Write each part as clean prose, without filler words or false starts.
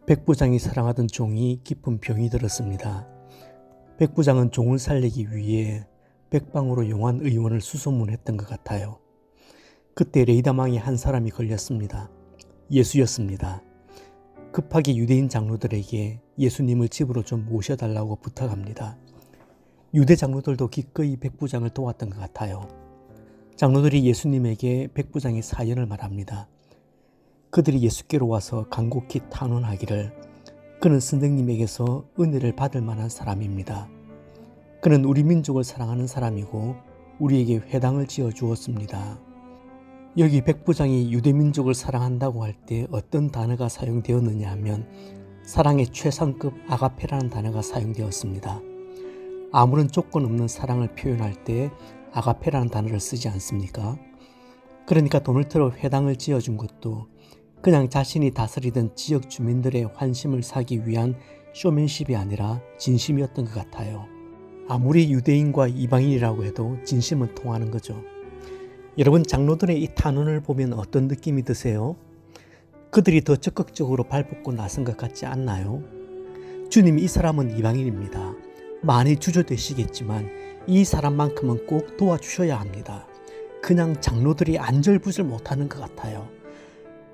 백부장이 사랑하던 종이 깊은 병이 들었습니다. 백부장은 종을 살리기 위해 백방으로 용한 의원을 수소문했던 것 같아요. 그때 레이다망에 한 사람이 걸렸습니다. 예수였습니다. 급하게 유대인 장로들에게 예수님을 집으로 좀 모셔달라고 부탁합니다. 유대 장로들도 기꺼이 백부장을 도왔던 것 같아요. 장로들이 예수님에게 백부장의 사연을 말합니다. 그들이 예수께로 와서 간곡히 탄원하기를 그는 선생님에게서 은혜를 받을 만한 사람입니다. 그는 우리 민족을 사랑하는 사람이고 우리에게 회당을 지어 주었습니다. 여기 백부장이 유대민족을 사랑한다고 할 때 어떤 단어가 사용되었느냐 하면 사랑의 최상급 아가페라는 단어가 사용되었습니다. 아무런 조건 없는 사랑을 표현할 때 아가페라는 단어를 쓰지 않습니까? 그러니까 돈을 들어 회당을 지어준 것도 그냥 자신이 다스리던 지역 주민들의 환심을 사기 위한 쇼맨십이 아니라 진심이었던 것 같아요. 아무리 유대인과 이방인이라고 해도 진심은 통하는 거죠. 여러분, 장로들의 이 탄원을 보면 어떤 느낌이 드세요? 그들이 더 적극적으로 발벗고 나선 것 같지 않나요? 주님이 이 사람은 이방인입니다. 많이 주저되시겠지만 이 사람만큼은 꼭 도와주셔야 합니다. 그냥 장로들이 안절부절 못하는 것 같아요.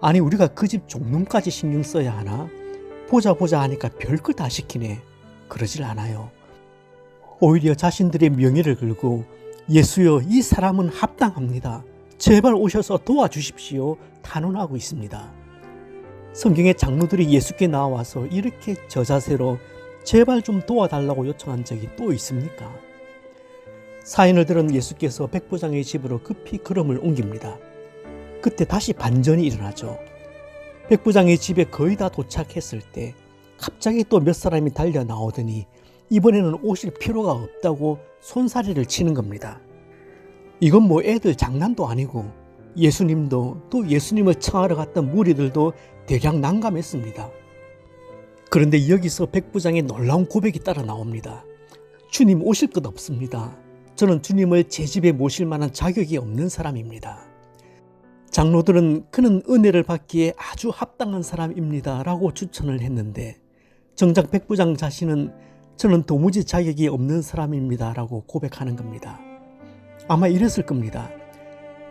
아니, 우리가 그 집 종놈까지 신경 써야 하나? 보자 하니까 별걸 다 시키네. 그러질 않아요. 오히려 자신들의 명예를 걸고 예수여, 이 사람은 합당합니다. 제발 오셔서 도와주십시오. 탄원하고 있습니다. 성경의 장로들이 예수께 나와서 이렇게 저자세로 제발 좀 도와달라고 요청한 적이 또 있습니까? 사인을 들은 예수께서 백부장의 집으로 급히 걸음을 옮깁니다. 그때 다시 반전이 일어나죠. 백부장의 집에 거의 다 도착했을 때 갑자기 또 몇 사람이 달려 나오더니 이번에는 오실 필요가 없다고 손사래를 치는 겁니다. 이건 뭐 애들 장난도 아니고 예수님도 또 예수님을 청하러 갔던 무리들도 대략 난감했습니다. 그런데 여기서 백부장의 놀라운 고백이 따라 나옵니다. 주님 오실 것 없습니다. 저는 주님을 제 집에 모실 만한 자격이 없는 사람입니다. 장로들은 그는 은혜를 받기에 아주 합당한 사람입니다 라고 추천을 했는데 정작 백부장 자신은 저는 도무지 자격이 없는 사람입니다 라고 고백하는 겁니다. 아마 이랬을 겁니다.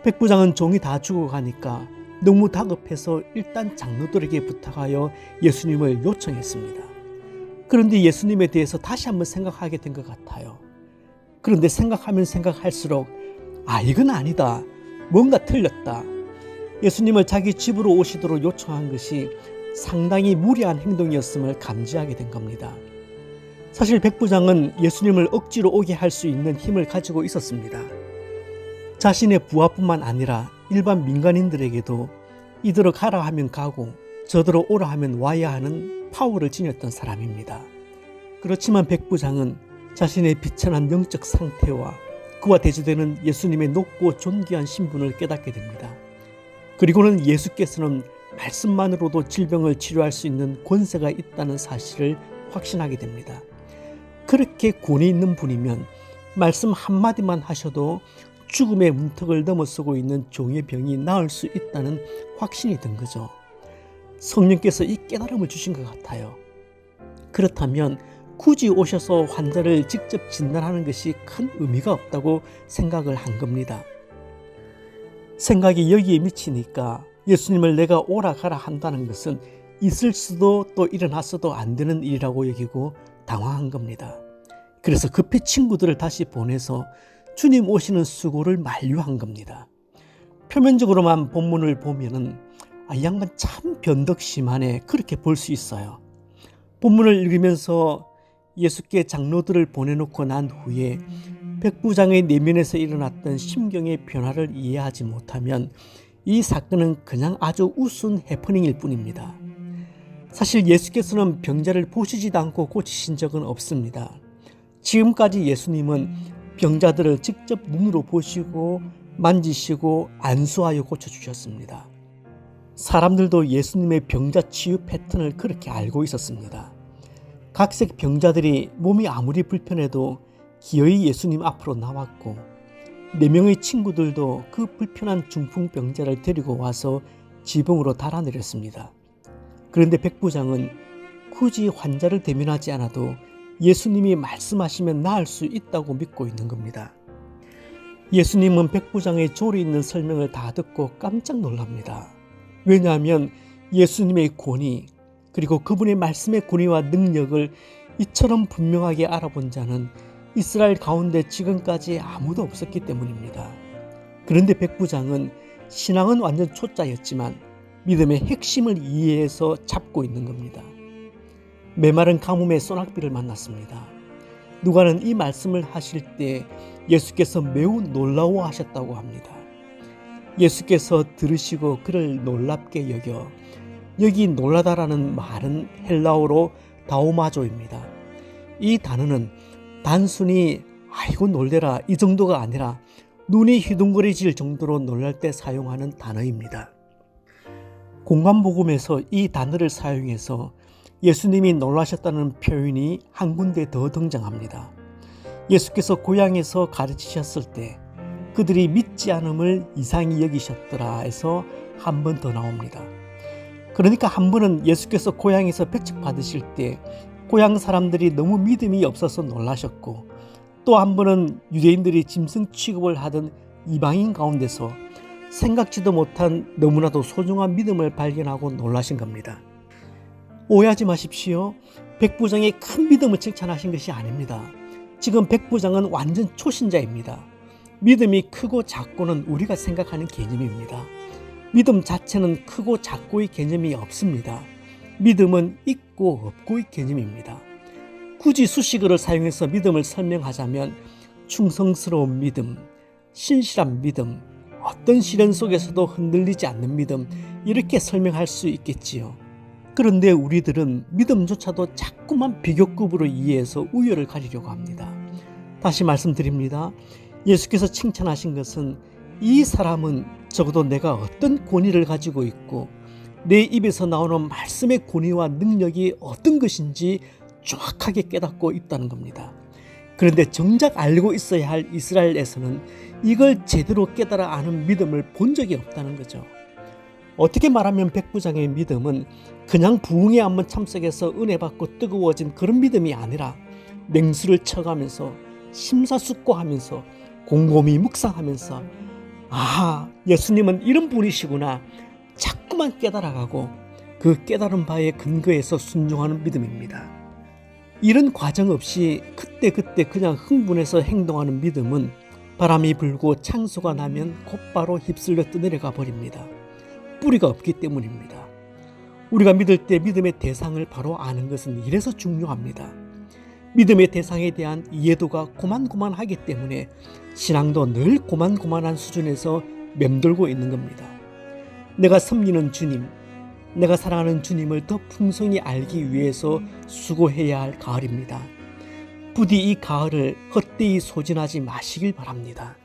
백부장은 종이 다 죽어가니까 너무 다급해서 일단 장로들에게 부탁하여 예수님을 요청했습니다. 그런데 예수님에 대해서 다시 한번 생각하게 된 것 같아요. 그런데 생각하면 생각할수록 이건 아니다. 뭔가 틀렸다. 예수님을 자기 집으로 오시도록 요청한 것이 상당히 무리한 행동이었음을 감지하게 된 겁니다. 사실 백부장은 예수님을 억지로 오게 할 수 있는 힘을 가지고 있었습니다. 자신의 부하뿐만 아니라 일반 민간인들에게도 이대로 가라 하면 가고 저대로 오라 하면 와야 하는 파워를 지녔던 사람입니다. 그렇지만 백부장은 자신의 비천한 영적 상태와 그와 대조되는 예수님의 높고 존귀한 신분을 깨닫게 됩니다. 그리고는 예수께서는 말씀만으로도 질병을 치료할 수 있는 권세가 있다는 사실을 확신하게 됩니다. 그렇게 권위 있는 분이면 말씀 한마디만 하셔도 죽음의 문턱을 넘어서고 있는 종의 병이 나을 수 있다는 확신이 든 거죠. 성령께서 이 깨달음을 주신 것 같아요. 그렇다면 굳이 오셔서 환자를 직접 진단하는 것이 큰 의미가 없다고 생각을 한 겁니다. 생각이 여기에 미치니까 예수님을 내가 오라 가라 한다는 것은 있을 수도 또 일어났어도 안 되는 일이라고 여기고 당황한 겁니다. 그래서 급히 친구들을 다시 보내서 주님 오시는 수고를 만류한 겁니다. 표면적으로만 본문을 보면은 이 양반 참 변덕심하네, 그렇게 볼 수 있어요. 본문을 읽으면서 예수께 장로들을 보내놓고 난 후에 백부장의 내면에서 일어났던 심경의 변화를 이해하지 못하면 이 사건은 그냥 아주 우스운 해프닝일 뿐입니다. 사실 예수께서는 병자를 보시지도 않고 고치신 적은 없습니다. 지금까지 예수님은 병자들을 직접 눈으로 보시고 만지시고 안수하여 고쳐주셨습니다. 사람들도 예수님의 병자 치유 패턴을 그렇게 알고 있었습니다. 각색 병자들이 몸이 아무리 불편해도 기어이 예수님 앞으로 나왔고 4명의 친구들도 그 불편한 중풍병자를 데리고 와서 지붕으로 달아내렸습니다. 그런데 백부장은 굳이 환자를 대면하지 않아도 예수님이 말씀하시면 나을 수 있다고 믿고 있는 겁니다. 예수님은 백부장의 조리 있는 설명을 다 듣고 깜짝 놀랍니다. 왜냐하면 예수님의 권위, 그리고 그분의 말씀의 권위와 능력을 이처럼 분명하게 알아본 자는 이스라엘 가운데 지금까지 아무도 없었기 때문입니다. 그런데 백부장은 신앙은 완전 초짜였지만 믿음의 핵심을 이해해서 잡고 있는 겁니다. 메마른 가뭄의 소낙비를 만났습니다. 누가는 이 말씀을 하실 때 예수께서 매우 놀라워하셨다고 합니다. 예수께서 들으시고 그를 놀랍게 여겨, 여기 놀라다라는 말은 헬라어로 다오마조입니다. 이 단어는 단순히 아이고 놀래라 이 정도가 아니라 눈이 휘둥그레질 정도로 놀랄 때 사용하는 단어입니다. 공관복음에서 이 단어를 사용해서 예수님이 놀라셨다는 표현이 한 군데 더 등장합니다. 예수께서 고향에서 가르치셨을 때 그들이 믿지 않음을 이상히 여기셨더라 해서 한 번 더 나옵니다. 그러니까 한 번은 예수께서 고향에서 배척받으실 때 고향 사람들이 너무 믿음이 없어서 놀라셨고, 또 한 번은 유대인들이 짐승 취급을 하던 이방인 가운데서 생각지도 못한 너무나도 소중한 믿음을 발견하고 놀라신 겁니다. 오해하지 마십시오. 백부장의 큰 믿음을 칭찬하신 것이 아닙니다. 지금 백부장은 완전 초신자입니다. 믿음이 크고 작고는 우리가 생각하는 개념입니다. 믿음 자체는 크고 작고의 개념이 없습니다. 믿음은 있고 없고의 개념입니다. 굳이 수식어를 사용해서 믿음을 설명하자면 충성스러운 믿음, 신실한 믿음, 어떤 시련 속에서도 흔들리지 않는 믿음, 이렇게 설명할 수 있겠지요. 그런데 우리들은 믿음조차도 자꾸만 비교급으로 이해해서 우열을 가리려고 합니다. 다시 말씀드립니다. 예수께서 칭찬하신 것은 이 사람은 적어도 내가 어떤 권위를 가지고 있고 내 입에서 나오는 말씀의 권위와 능력이 어떤 것인지 정확하게 깨닫고 있다는 겁니다. 그런데 정작 알고 있어야 할 이스라엘에서는 이걸 제대로 깨달아 아는 믿음을 본 적이 없다는 거죠. 어떻게 말하면 백부장의 믿음은 그냥 부흥에 한번 참석해서 은혜 받고 뜨거워진 그런 믿음이 아니라 냉수를 쳐가면서 심사숙고하면서 곰곰이 묵상하면서 예수님은 이런 분이시구나 자꾸만 깨달아가고 그 깨달은 바에 근거해서 순종하는 믿음입니다. 이런 과정 없이 그때그때 그냥 흥분해서 행동하는 믿음은 바람이 불고 창수가 나면 곧바로 휩쓸려 떠내려가 버립니다. 뿌리가 없기 때문입니다. 우리가 믿을 때 믿음의 대상을 바로 아는 것은 이래서 중요합니다. 믿음의 대상에 대한 이해도가 고만고만하기 때문에 신앙도 늘 고만고만한 수준에서 맴돌고 있는 겁니다. 내가 섬기는 주님, 내가 사랑하는 주님을 더 풍성히 알기 위해서 수고해야 할 가을입니다. 부디 이 가을을 헛되이 소진하지 마시길 바랍니다.